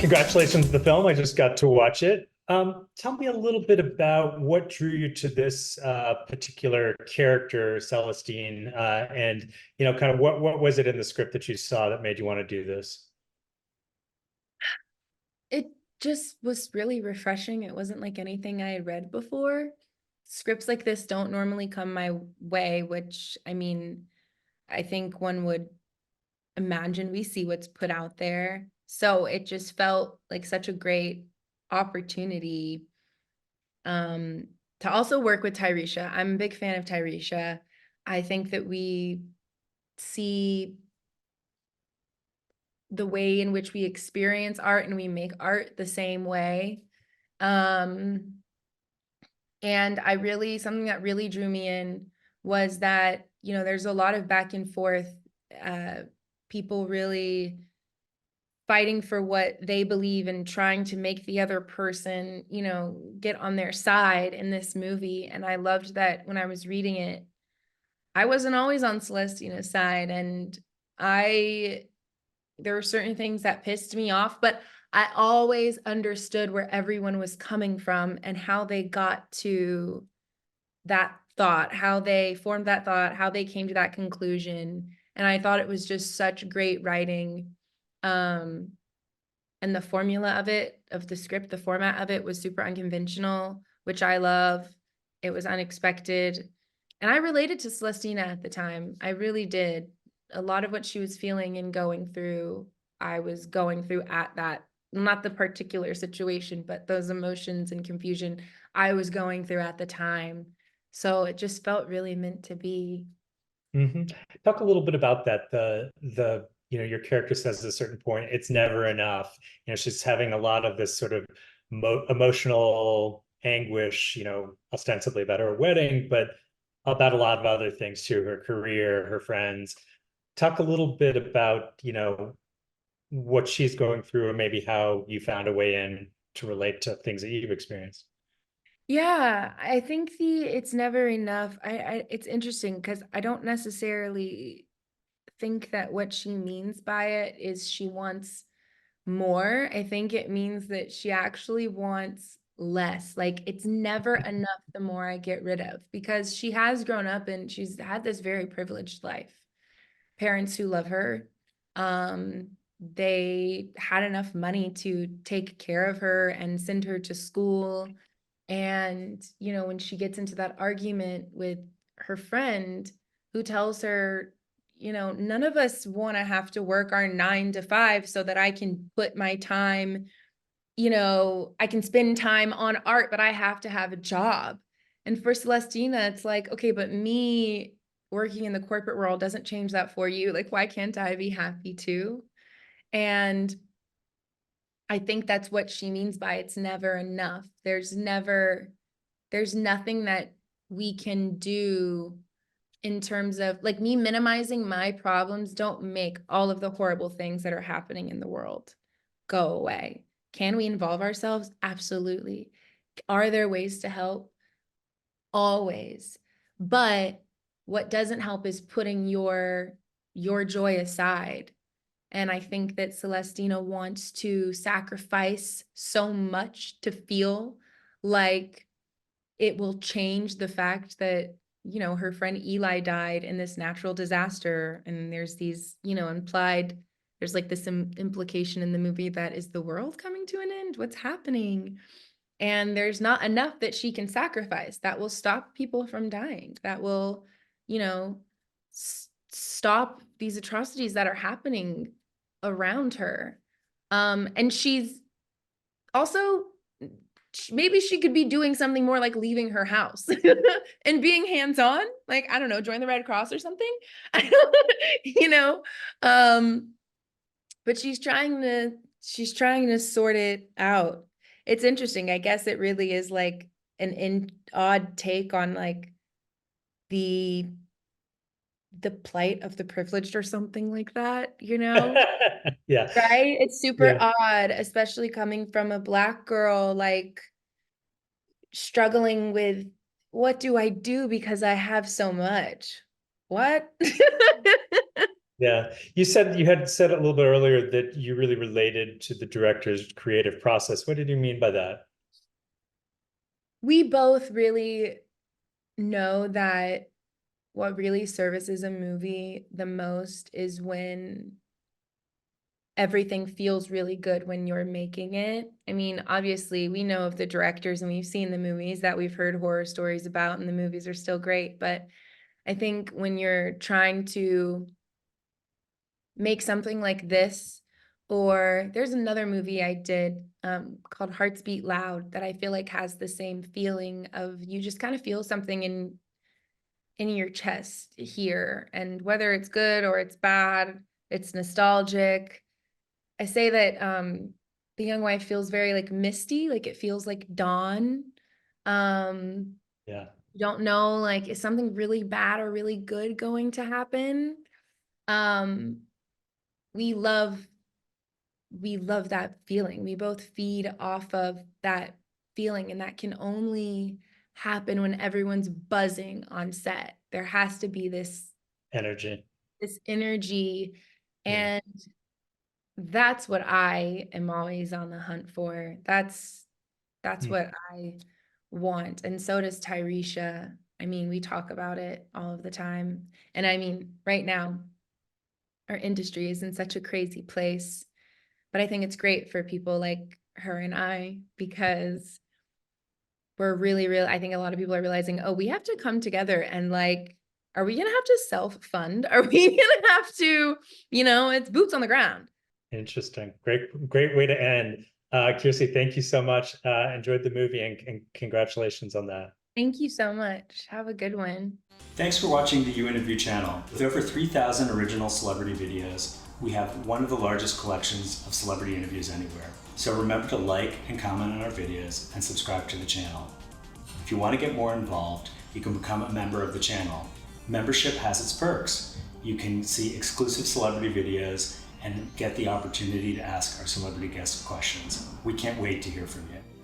Congratulations on the film. I just got to watch it. Tell me a little bit about what drew you to this particular character, Celestine, and kind of what was it in the script that you saw that made you want to do this? It just was really refreshing. It wasn't like anything I had read before. Scripts like this don't normally come my way, which I mean, I think one would imagine we see what's put out there. So it just felt like such a great opportunity um, to also work with Tyresha. I'm a big fan of Tyresha. I think that we see the way in which we experience art and we make art the same way. Um, and something that really drew me in was that, there's a lot of back and forth, uh, people really fighting for what they believe and trying to make the other person, get on their side in this movie. And I loved that when I was reading it, I wasn't always on Celestina's side. And I there were certain things that pissed me off, but I always understood where everyone was coming from and how they got to that thought, how they formed that thought, how they came to that conclusion. And I thought it was just such great writing. Um, and the formula of the script, the format of it was super unconventional, which I love. It was unexpected. And I related to Celestina at the time. I really did. A lot of what she was feeling and going through, I was going through at that, not the particular situation, but those emotions and confusion I was going through at the time. So it just felt really meant to be. hmm Talk a little bit about that. Your character says at a certain point, it's never enough. She's having a lot of this sort of emotional anguish, ostensibly about her wedding, but about a lot of other things too, her career, her friends. Talk a little bit about, what she's going through and maybe how you found a way in to relate to things that you've experienced. Yeah, I think it's never enough. It's interesting because I don't necessarily think that what she means by it is she wants more. I think it means that she actually wants less. Like it's never enough the more I get rid of, because she has grown up and she's had this very privileged life. Parents who love her. Um, they had enough money to take care of her and send her to school. And, when she gets into that argument with her friend who tells her, none of us want to have to work our 9 to 5 so that I can put my time, I can spend time on art, but I have to have a job. And for Celestina, it's like, okay, but me working in the corporate world doesn't change that for you. Like, why can't I be happy too? And I think that's what she means by it's never enough. There's nothing that we can do in terms of like me minimizing my problems don't make all of the horrible things that are happening in the world go away. Can we involve ourselves? Absolutely. Are there ways to help? Always. But what doesn't help is putting your joy aside. And I think that Celestina wants to sacrifice so much to feel like it will change the fact that, her friend Eli died in this natural disaster. And there's these, there's like this implication in the movie that is the world coming to an end? What's happening? And there's not enough that she can sacrifice that will stop people from dying, that will, you know, stop these atrocities that are happening around her. And she's also, maybe she could be doing something more like leaving her house and being hands-on, like, I don't know, join the Red Cross or something. you know, um, but she's trying to sort it out. It's interesting. I guess it really is like an odd take on like the the plight of the privileged or something like that. Yeah, Right? It's super yeah. odd, especially coming from a Black girl, like struggling with what do I do because I have so much? What? Yeah. You had said a little bit earlier that you really related to the director's creative process. What did you mean by that? We both really know that what really services a movie the most is when everything feels really good when you're making it. I mean, obviously, we know of the directors and we've seen the movies that we've heard horror stories about, and the movies are still great. But I think when you're trying to make something like this, or there's another movie I did called Hearts Beat Loud that I feel like has the same feeling of you just kind of feel something in your chest here, and whether it's good or it's bad, it's nostalgic. I say that The Young Wife feels very like misty, like it feels like dawn. Um, Yeah. you don't know like is something really bad or really good going to happen. Um, we love we love that feeling. We both feed off of that feeling, and that can only happen when everyone's buzzing on set. There has to be Energy. this energy, Yeah. and that's what I am always on the hunt for. That's Mm. what I want. And so does Tyresha. I mean, we talk about it all of the time. And I mean, right now, our industry is in such a crazy place. But I think it's great for people like her and I because we're really, really, I think a lot of people are realizing, oh, we have to come together and like, are we going to have to self-fund? Are we going to have to, it's boots on the ground. Interesting. Great way to end. Kiersey, thank you so much. Enjoyed the movie and congratulations on that. Thank you so much. Have a good one. Thanks for watching the You Interview channel. With over 3,000 original celebrity videos, we have one of the largest collections of celebrity interviews anywhere. So remember to like and comment on our videos and subscribe to the channel. If you want to get more involved, you can become a member of the channel. Membership has its perks. You can see exclusive celebrity videos and get the opportunity to ask our celebrity guests questions. We can't wait to hear from you.